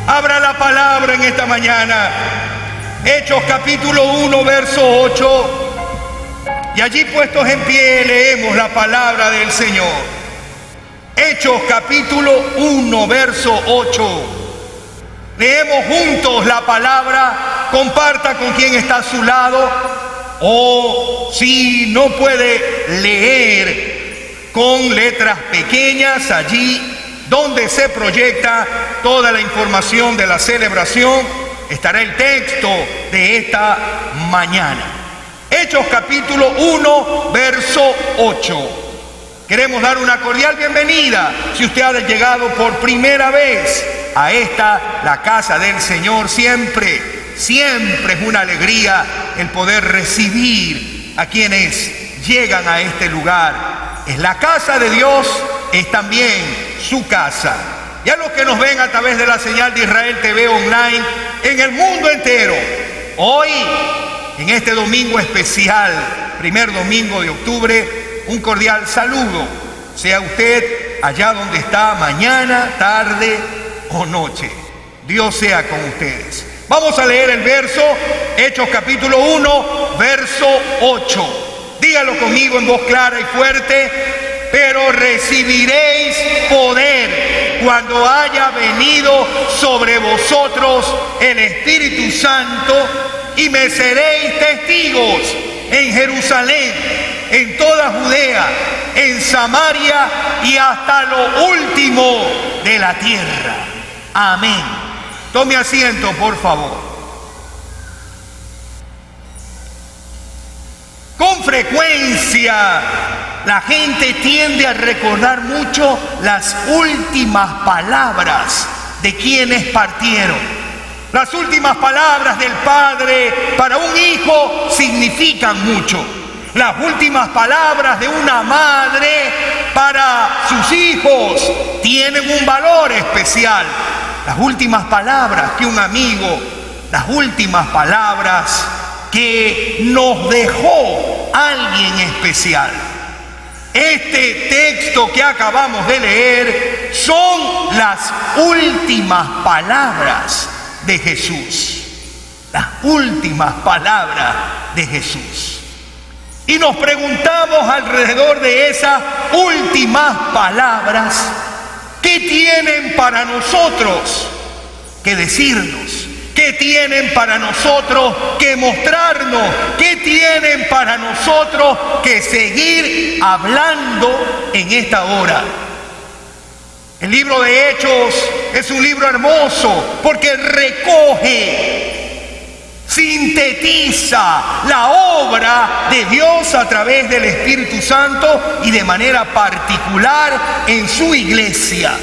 Abra la palabra en esta mañana. Hechos capítulo 1, verso 8. Y allí puestos en pie leemos la palabra del Señor. Hechos capítulo 1, verso 8. Leemos juntos la palabra. Comparta con quien está a su lado. O si no puede leer con letras pequeñas, allí donde se proyecta toda la información de la celebración, estará el texto de esta mañana. Hechos capítulo 1, verso 8. Queremos dar una cordial bienvenida, si usted ha llegado por primera vez a esta, la casa del Señor. Siempre es una alegría el poder recibir a quienes llegan a este lugar. Es la casa de Dios, es también su casa. Y a los que nos ven a través de la señal de Israel TV Online en el mundo entero, hoy, en este domingo especial, primer domingo de octubre, un cordial saludo. Sea usted allá donde está, mañana, tarde o noche. Dios sea con ustedes. Vamos a leer el verso, Hechos capítulo 1, verso 8. Dígalo conmigo en voz clara y fuerte. Pero recibiréis poder cuando haya venido sobre vosotros el Espíritu Santo, y me seréis testigos en Jerusalén, en toda Judea, en Samaria y hasta lo último de la tierra. Amén. Tome asiento, por favor. Con frecuencia la gente tiende a recordar mucho las últimas palabras de quienes partieron. Las últimas palabras del padre para un hijo significan mucho. Las últimas palabras de una madre para sus hijos tienen un valor especial. Las últimas palabras que un amigo, las últimas palabras que nos dejó alguien especial. Este texto que acabamos de leer son las últimas palabras de Jesús. Las últimas palabras de Jesús. Y nos preguntamos alrededor de esas últimas palabras, ¿qué tienen para nosotros que decirnos? ¿Qué tienen para nosotros que mostrarnos? ¿Qué tienen para nosotros que seguir hablando en esta hora? El libro de Hechos es un libro hermoso porque recoge, sintetiza la obra de Dios a través del Espíritu Santo y de manera particular en su iglesia.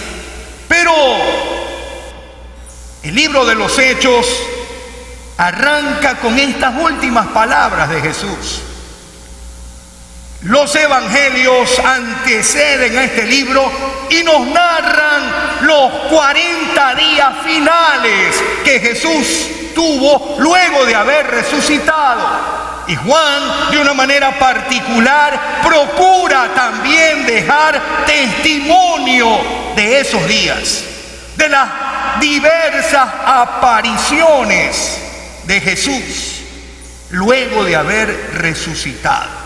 Pero el libro de los Hechos arranca con estas últimas palabras de Jesús. Los evangelios anteceden a este libro y nos narran los 40 días finales que Jesús tuvo luego de haber resucitado. Y Juan, de una manera particular, procura también dejar testimonio de esos días, de las diversas apariciones de Jesús luego de haber resucitado.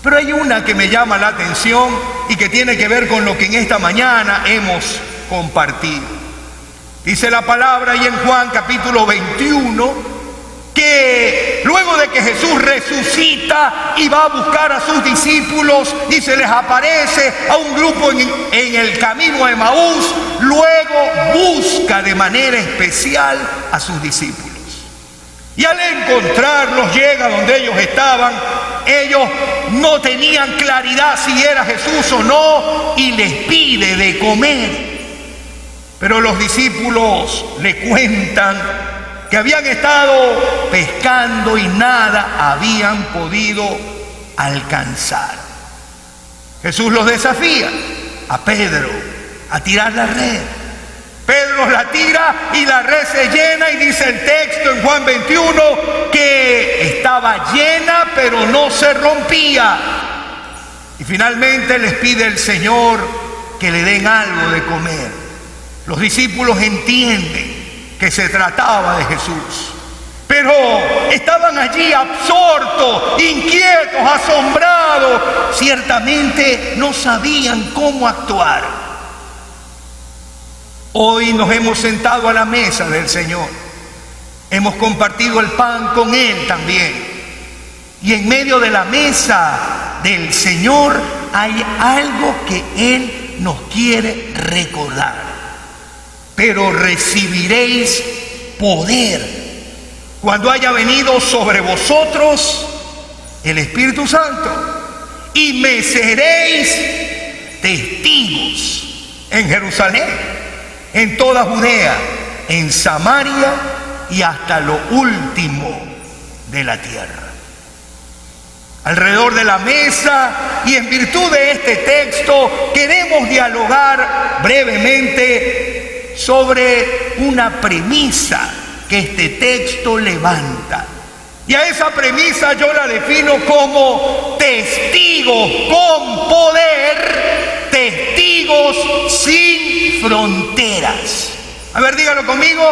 Pero hay una que me llama la atención y que tiene que ver con lo que en esta mañana hemos compartido. Dice la palabra y en Juan capítulo 21 que luego de que Jesús resucita y va a buscar a sus discípulos y se les aparece a un grupo en el camino a Emaús, luego busca de manera especial a sus discípulos. Y al encontrarlos llega donde ellos estaban. Ellos no tenían claridad si era Jesús o no y les pide de comer. Pero los discípulos le cuentan que habían estado pescando y nada habían podido alcanzar. Jesús los desafía a Pedro a tirar la red. Pedro la tira y la red se llena, y dice el texto en Juan 21 que estaba llena pero no se rompía. Y finalmente les pide el Señor que le den algo de comer. Los discípulos entienden que se trataba de Jesús. Pero estaban allí absortos, inquietos, asombrados. Ciertamente no sabían cómo actuar. Hoy nos hemos sentado a la mesa del Señor. Hemos compartido el pan con Él también. Y en medio de la mesa del Señor hay algo que Él nos quiere recordar. Pero recibiréis poder cuando haya venido sobre vosotros el Espíritu Santo, y me seréis testigos en Jerusalén, en toda Judea, en Samaria y hasta lo último de la tierra. Alrededor de la mesa y en virtud de este texto queremos dialogar brevemente sobre una premisa que este texto levanta. Y a esa premisa yo la defino como testigos con poder, testigos sin fronteras. A ver, dígalo conmigo: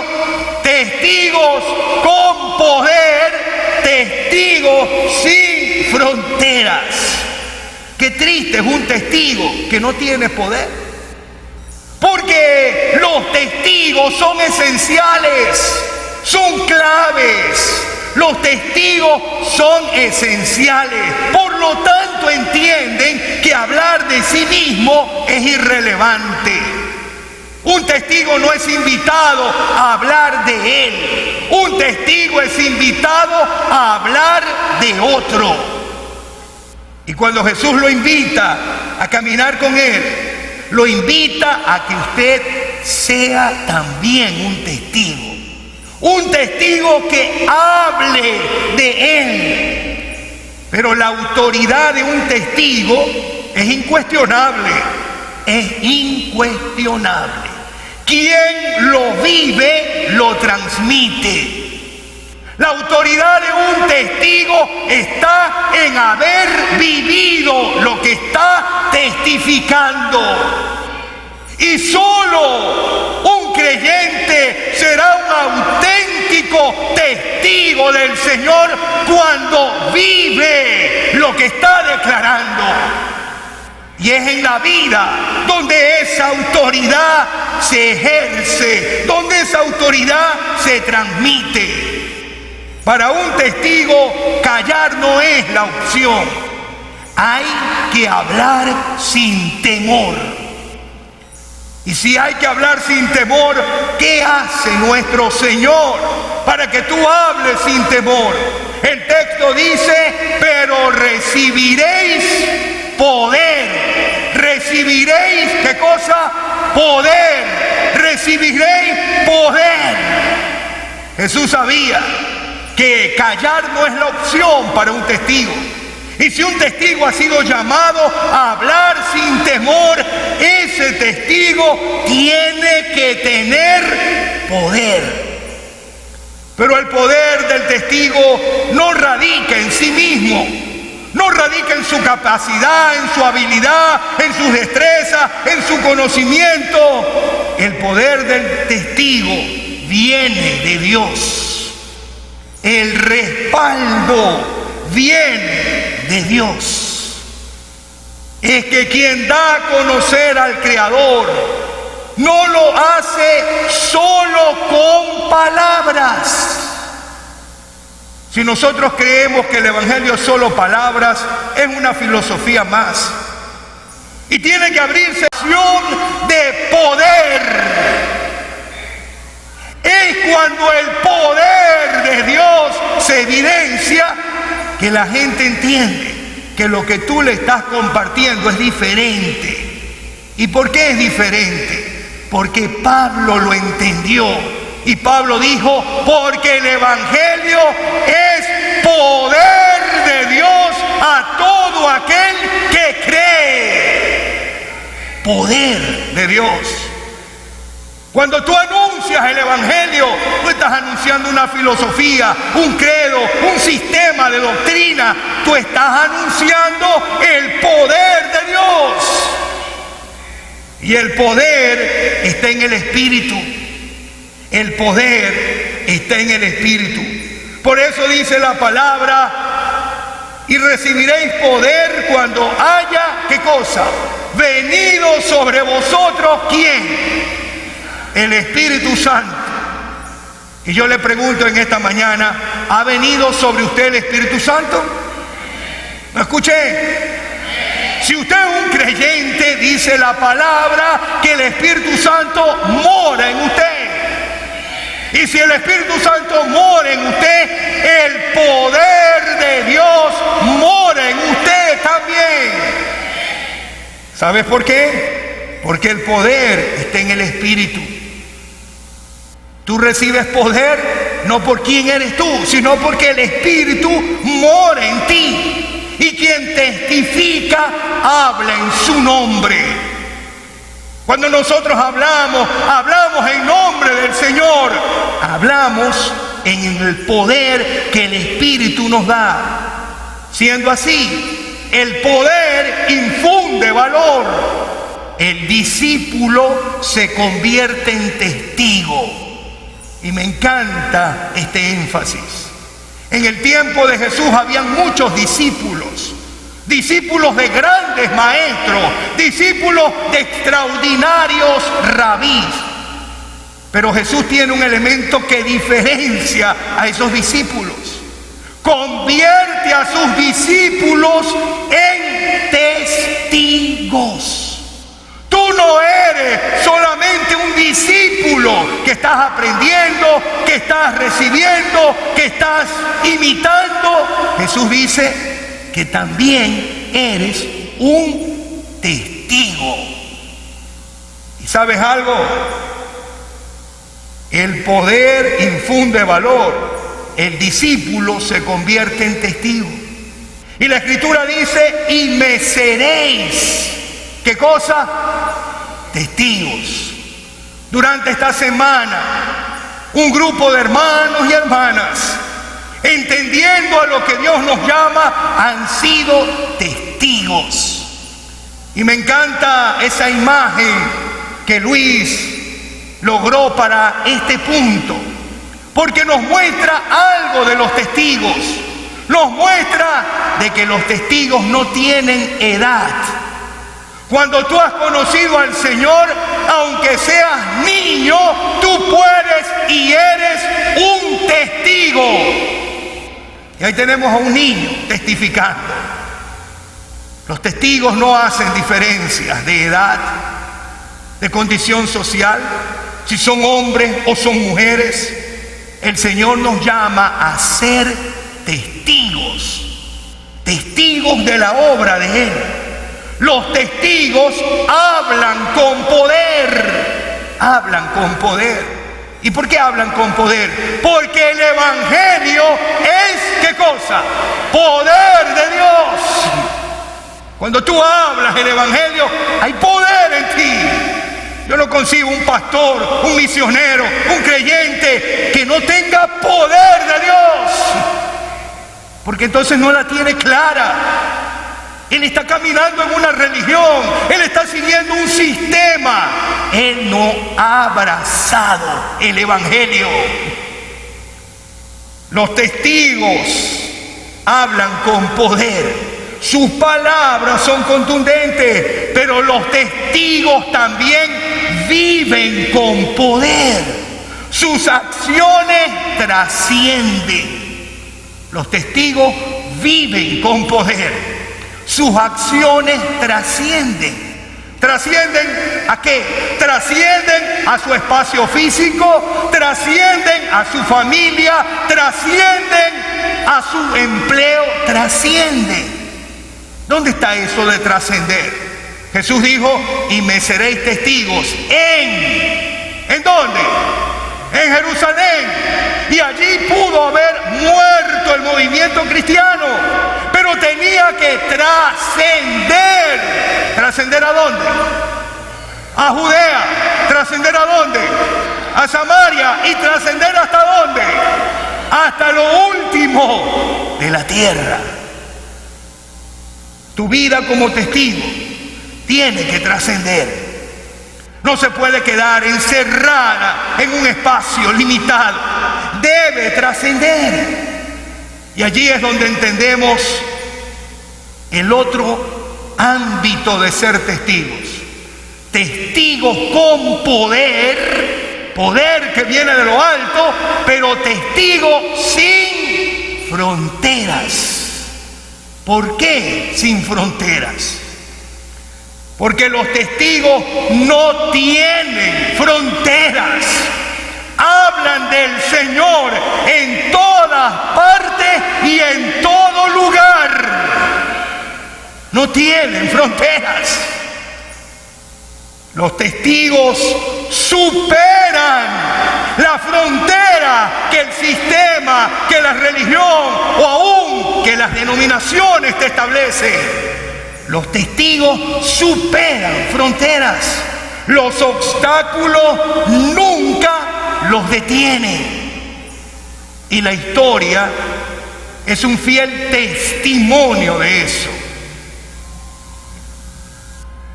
testigos con poder, testigos sin fronteras. Qué triste es un testigo que no tiene poder, porque los testigos son esenciales, son claves. Los testigos son esenciales. Por lo tanto, entienden que hablar de sí mismo es irrelevante. Un testigo no es invitado a hablar de él. Un testigo es invitado a hablar de otro. Y cuando Jesús lo invita a caminar con él, lo invita a que usted sea también un testigo. Un testigo que hable de él. Pero la autoridad de un testigo es incuestionable. Es incuestionable. Quien lo vive, lo transmite. La autoridad de un testigo está en haber vivido lo que está testificando. Y solo un creyente será un auténtico testigo del Señor cuando vive lo que está declarando. Y es en la vida donde esa autoridad se ejerce, donde esa autoridad se transmite. Para un testigo, callar no es la opción. Hay que hablar sin temor. Y si hay que hablar sin temor, ¿qué hace nuestro Señor para que tú hables sin temor? El texto dice: pero recibiréis poder. Recibiréis, ¿qué cosa? Poder. Recibiréis poder. Jesús sabía que callar no es la opción para un testigo. Y si un testigo ha sido llamado a hablar sin temor, ese testigo tiene que tener poder. Pero el poder del testigo no radica en sí mismo, no radica en su capacidad, en su habilidad, en sus destrezas, en su conocimiento. El poder del testigo viene de Dios. El respaldo viene de Dios. Es que quien da a conocer al Creador no lo hace solo con palabras. Si nosotros creemos que el Evangelio es solo palabras, es una filosofía más. Y tiene que abrirse acción de poder. Es cuando el poder de Dios se evidencia que la gente entiende que lo que tú le estás compartiendo es diferente. ¿Y por qué es diferente? Porque Pablo lo entendió. Y Pablo dijo: porque el Evangelio es poder de Dios a todo aquel que cree. Poder de Dios. Cuando tú anuncias el Evangelio, tú estás anunciando una filosofía, un credo, un sistema de doctrina. Tú estás anunciando el poder de Dios. Y el poder está en el Espíritu. El poder está en el Espíritu. Por eso dice la palabra: y recibiréis poder cuando haya, ¿qué cosa? Venido sobre vosotros, ¿quién? El Espíritu Santo. Y yo le pregunto en esta mañana: ¿ha venido sobre usted el Espíritu Santo? ¿No escuché? Si usted es un creyente, dice la palabra que el Espíritu Santo mora en usted. Y si el Espíritu Santo mora en usted, el poder de Dios mora en usted también. ¿Sabes por qué? Porque el poder está en el Espíritu. Tú recibes poder no por quién eres tú, sino porque el Espíritu mora en ti. Y quien testifica, habla en su nombre. Cuando nosotros hablamos en nombre del Señor. Hablamos en el poder que el Espíritu nos da. Siendo así, el poder infunde valor. El discípulo se convierte en testigo. Y me encanta este énfasis. En el tiempo de Jesús habían muchos discípulos de grandes maestros, discípulos de extraordinarios rabís. Pero Jesús tiene un elemento que diferencia a esos discípulos. Convierte a sus discípulos en testigos. Tú no eres solamente un discípulo que estás aprendiendo, que estás recibiendo, que estás imitando. Jesús dice que también eres un testigo. ¿Y sabes algo? El poder infunde valor. El discípulo se convierte en testigo. Y la Escritura dice: y me seréis, ¿qué cosa? Testigos. Durante esta semana, un grupo de hermanos y hermanas, entendiendo a lo que Dios nos llama, han sido testigos. Y me encanta esa imagen que Luis logró para este punto, porque nos muestra algo de los testigos. Nos muestra de que los testigos no tienen edad. Cuando tú has conocido al Señor, aunque seas niño, tú puedes y eres un testigo. Y ahí tenemos a un niño testificando. Los testigos no hacen diferencias de edad, de condición social, si son hombres o son mujeres. El Señor nos llama a ser testigos, testigos de la obra de Él. Los testigos hablan con poder, hablan con poder. ¿Y por qué hablan con poder? Porque el Evangelio es, ¿qué cosa? Poder de Dios. Cuando tú hablas el Evangelio, hay poder en ti. Yo no concibo un pastor, un misionero, un creyente que no tenga poder de Dios, porque entonces no la tiene clara. Él está caminando en una religión, él está siguiendo un sistema. Él no ha abrazado el Evangelio. Los testigos hablan con poder. Sus palabras son contundentes, pero los testigos también viven con poder. Sus acciones trascienden. Los testigos viven con poder. Sus acciones trascienden. ¿Trascienden a qué? Trascienden a su espacio físico, trascienden a su familia, trascienden a su empleo, trascienden. ¿Dónde está eso de trascender? Jesús dijo: y me seréis testigos ¿en dónde? En Jerusalén. Y allí pudo haber muerto el movimiento cristiano, pero tenía que trascender. ¿Trascender a dónde? A Judea. ¿Trascender a dónde? A Samaria. ¿Y trascender hasta dónde? Hasta lo último de la tierra. Tu vida como testigo tiene que trascender. No se puede quedar encerrada en un espacio limitado. Debe trascender. Y allí es donde entendemos el otro ámbito de ser testigos. Testigos con poder, poder que viene de lo alto, pero testigos sin fronteras. ¿Por qué sin fronteras? Porque los testigos no tienen fronteras. Hablan del Señor en todas partes y en todo lugar. No tienen fronteras. Los testigos superan la frontera que el sistema, que la religión o aún que las denominaciones te establecen. Los testigos superan fronteras. Los obstáculos nunca los detienen. Y la historia es un fiel testimonio de eso.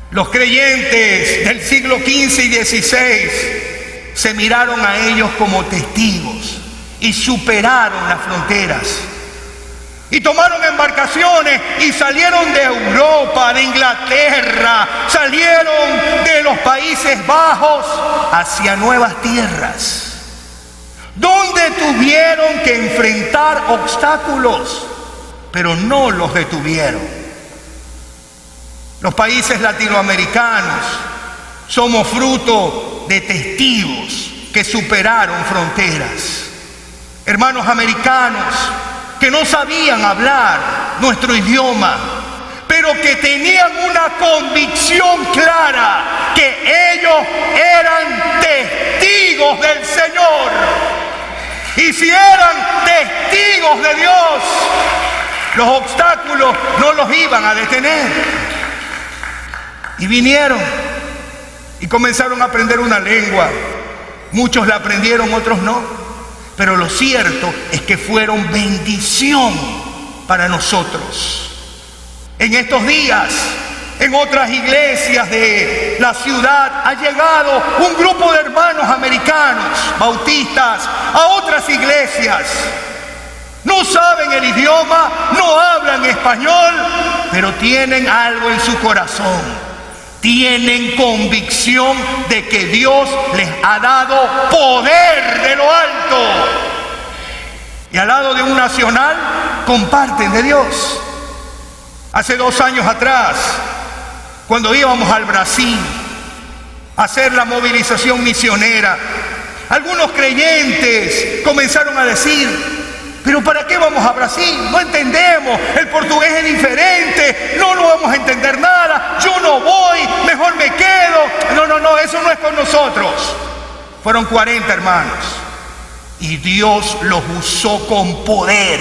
Los creyentes del siglo XV y XVI se miraron a ellos como testigos y superaron las fronteras. Y tomaron embarcaciones y salieron de Europa, de Inglaterra, salieron de los Países Bajos hacia nuevas tierras, donde tuvieron que enfrentar obstáculos, pero no los detuvieron. Los países latinoamericanos somos fruto de testigos que superaron fronteras. Hermanos americanos que no sabían hablar nuestro idioma, pero que tenían una convicción clara que ellos eran testigos del Señor. Y si eran testigos de Dios, los obstáculos no los iban a detener. Y vinieron y comenzaron a aprender una lengua. Muchos la aprendieron, otros no. Pero lo cierto es que fueron bendición para nosotros. En estos días, en otras iglesias de la ciudad, ha llegado un grupo de hermanos americanos, bautistas, a otras iglesias. No saben el idioma, no hablan español, pero tienen algo en su corazón. Tienen convicción de que Dios les ha dado poder de lo alto. Y al lado de un nacional, comparten de Dios. Hace 2 años atrás, cuando íbamos al Brasil a hacer la movilización misionera, algunos creyentes comenzaron a decir: ¿pero para qué vamos a Brasil? No entendemos, el portugués es diferente, no lo vamos a entender nada, yo no voy, mejor me quedo. No, eso no es con nosotros. Fueron 40 hermanos y Dios los usó con poder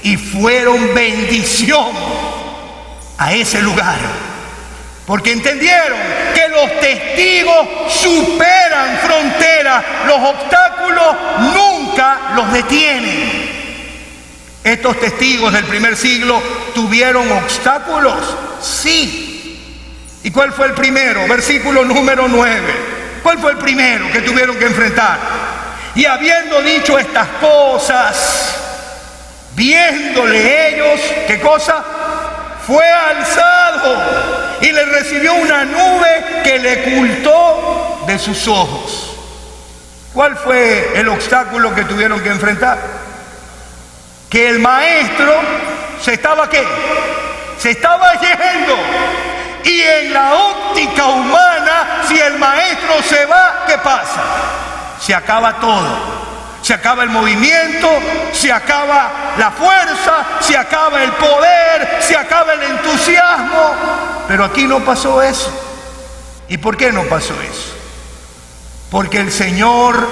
y fueron bendición a ese lugar, porque entendieron que los testigos superan fronteras, los obstáculos nunca los detienen. ¿Estos testigos del primer siglo tuvieron obstáculos? Sí. ¿Y cuál fue el primero? Versículo número 9. ¿Cuál fue el primero que tuvieron que enfrentar? Y habiendo dicho estas cosas, viéndole ellos, ¿qué cosa? Fue alzado y le recibió una nube que le ocultó de sus ojos. ¿Cuál fue el obstáculo que tuvieron que enfrentar? Que el maestro se estaba ¿qué? Se estaba yendo. Y en la óptica humana, si el maestro se va, ¿qué pasa? Se acaba todo. Se acaba el movimiento, se acaba la fuerza, se acaba el poder, se acaba el entusiasmo. Pero aquí no pasó eso. ¿Y por qué no pasó eso? Porque el Señor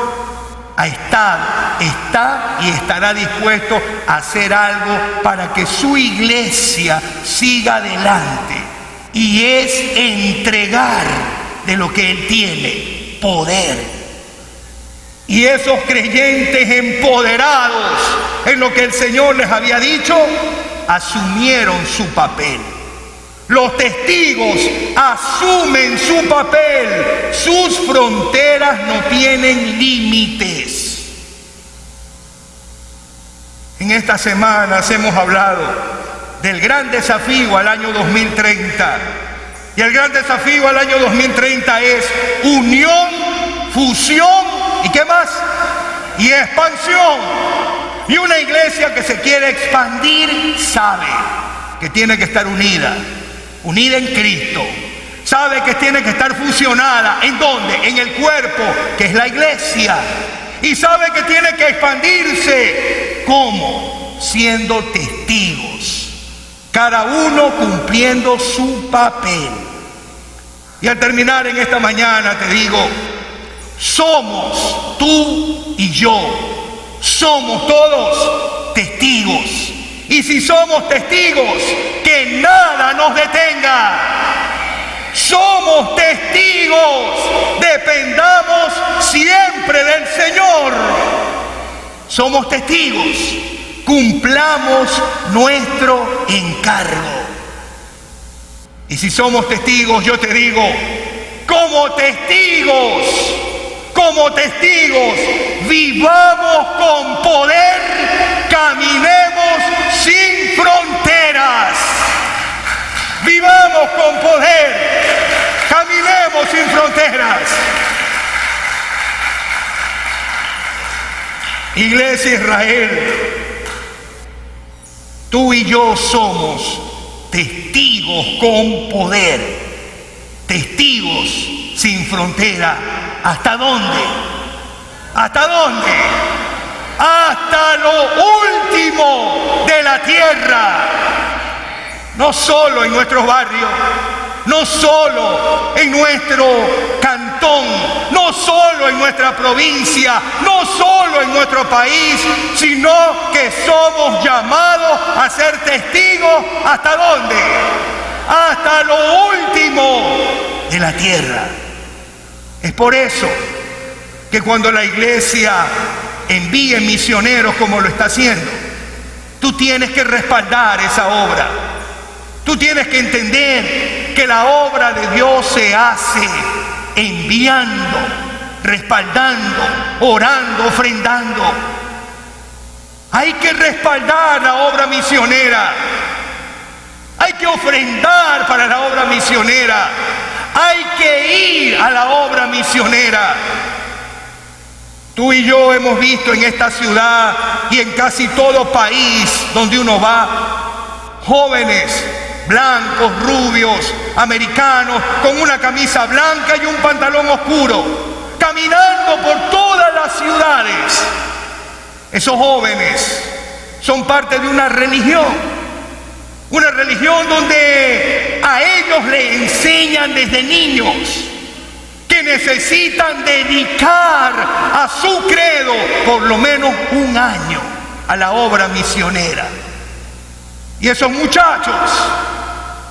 ha estado, está y estará dispuesto a hacer algo para que su iglesia siga adelante. Y es entregar de lo que Él tiene, poder. Y esos creyentes empoderados en lo que el Señor les había dicho, asumieron su papel. Los testigos asumen su papel. Sus fronteras no tienen límites. En estas semanas hemos hablado del gran desafío al año 2030. Y el gran desafío al año 2030 es unión, fusión y ¿qué más? Y expansión. Y una iglesia que se quiere expandir sabe que tiene que estar unida en Cristo. Sabe que tiene que estar fusionada. ¿En dónde? En el cuerpo, que es la iglesia. Y sabe que tiene que expandirse. ¿Cómo? Siendo testigos. Cada uno cumpliendo su papel. Y al terminar en esta mañana te digo, somos tú y yo. Somos todos testigos. Y si somos testigos, que nada nos detenga. Somos testigos. Dependamos siempre del Señor. Somos testigos. Cumplamos nuestro encargo. Y si somos testigos, yo te digo, como testigos, vivamos con poder, caminemos sin fronteras. Vivamos con poder, caminemos sin fronteras. Iglesia Israel, tú y yo somos testigos con poder, testigos sin frontera. ¿Hasta dónde? ¿Hasta dónde? Hasta lo último de la tierra. No solo en nuestros barrios, no solo en nuestro cantón, no solo en nuestra provincia, no solo en nuestro país, sino que somos llamados a ser testigos. ¿Hasta dónde? Hasta lo último de la tierra. Es por eso que cuando la iglesia envíe misioneros como lo está haciendo, tú tienes que respaldar esa obra. Tú tienes que entender que la obra de Dios se hace enviando, respaldando, orando, ofrendando. Hay que respaldar la obra misionera. Hay que ofrendar para la obra misionera. Hay que ir a la obra misionera. Tú y yo hemos visto en esta ciudad y en casi todo país donde uno va, jóvenes blancos, rubios, americanos, con una camisa blanca y un pantalón oscuro, caminando por todas las ciudades. Esos jóvenes son parte de una religión donde a ellos le enseñan desde niños que necesitan dedicar a su credo por lo menos un año a la obra misionera. Y esos muchachos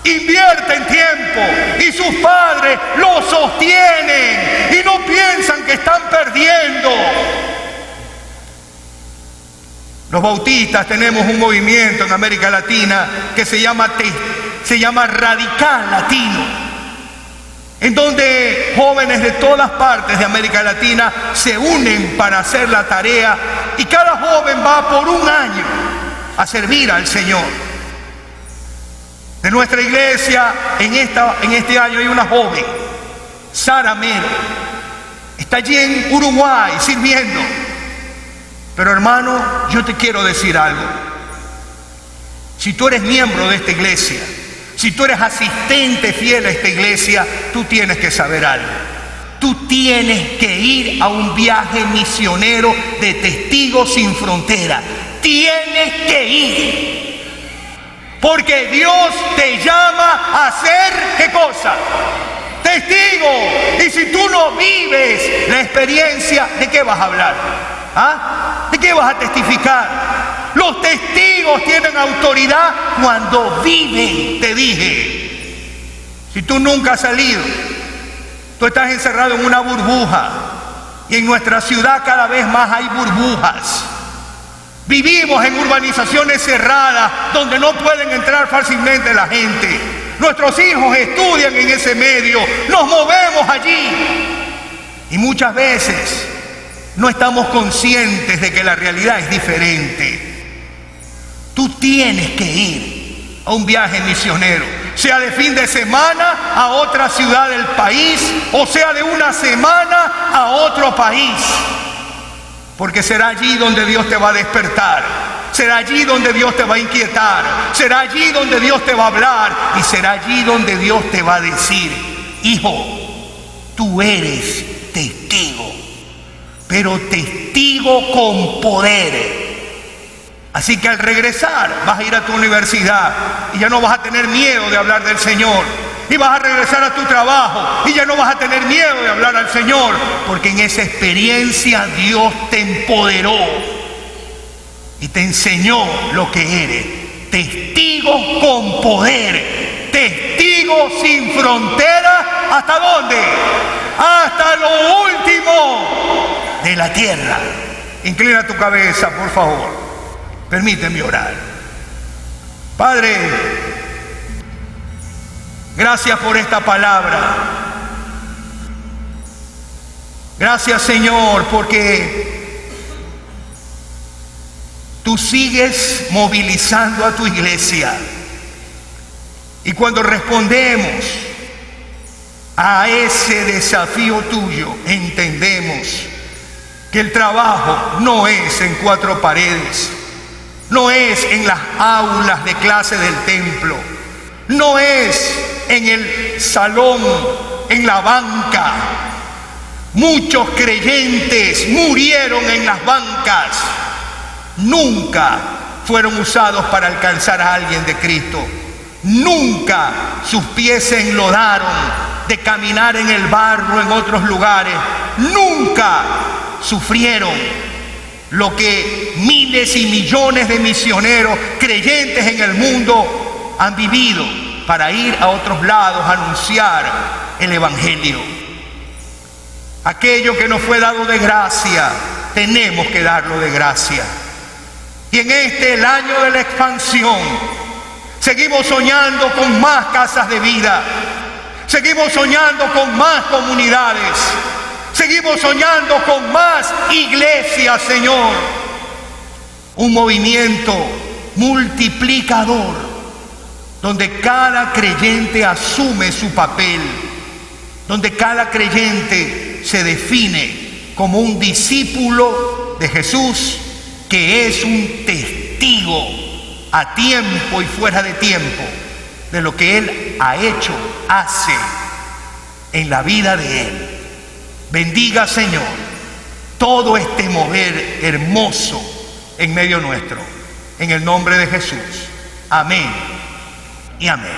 invierten tiempo y sus padres los sostienen y no piensan que están perdiendo. Los bautistas tenemos un movimiento en América Latina que se llama Radical Latino, en donde jóvenes de todas partes de América Latina se unen para hacer la tarea y cada joven va por un año a servir al Señor. De nuestra iglesia, en este año hay una joven, Sara Mero, está allí en Uruguay sirviendo. Pero hermano, yo te quiero decir algo. Si tú eres miembro de esta iglesia, si tú eres asistente fiel a esta iglesia, tú tienes que saber algo. Tú tienes que ir a un viaje misionero de Testigos Sin Frontera. Tienes que ir. Porque Dios te llama a ser, ¿qué cosa? Testigo. Y si tú no vives la experiencia, ¿de qué vas a hablar? ¿Ah? ¿De qué vas a testificar? Los testigos tienen autoridad cuando viven, te dije. Si tú nunca has salido, tú estás encerrado en una burbuja. Y en nuestra ciudad cada vez más hay burbujas. Vivimos en urbanizaciones cerradas donde no pueden entrar fácilmente la gente. Nuestros hijos estudian en ese medio, nos movemos allí. Y muchas veces no estamos conscientes de que la realidad es diferente. Tú tienes que ir a un viaje misionero, sea de fin de semana a otra ciudad del país, o sea de una semana a otro país, porque será allí donde Dios te va a despertar, será allí donde Dios te va a inquietar, será allí donde Dios te va a hablar, y será allí donde Dios te va a decir: hijo, tú eres testigo, pero testigo con poder. Así que al regresar vas a ir a tu universidad y ya no vas a tener miedo de hablar del Señor. Y vas a regresar a tu trabajo y ya no vas a tener miedo de hablar al Señor, porque en esa experiencia Dios te empoderó y te enseñó lo que eres. Testigo con poder, testigo sin frontera. ¿Hasta dónde? Hasta lo último de la tierra. Inclina tu cabeza, por favor. Permíteme orar. Padre, gracias por esta palabra. Gracias, Señor, porque tú sigues movilizando a tu iglesia. Y cuando respondemos a ese desafío tuyo, entendemos que el trabajo no es en cuatro paredes, no es en las aulas de clase del templo, no es en el salón, en la banca. Muchos creyentes murieron en las bancas, nunca fueron usados para alcanzar a alguien de Cristo, nunca sus pies se enlodaron de caminar en el barro en otros lugares, nunca sufrieron lo que miles y millones de misioneros creyentes en el mundo han vivido para ir a otros lados a anunciar el Evangelio. Aquello que nos fue dado de gracia, tenemos que darlo de gracia. Y en el año de la expansión, seguimos soñando con más casas de vida, seguimos soñando con más comunidades, seguimos soñando con más iglesias, Señor. Un movimiento multiplicador, donde cada creyente asume su papel, donde cada creyente se define como un discípulo de Jesús, que es un testigo a tiempo y fuera de tiempo de lo que Él ha hecho, hace en la vida de Él. Bendiga, Señor, todo este mover hermoso en medio nuestro, en el nombre de Jesús. Amén y amén.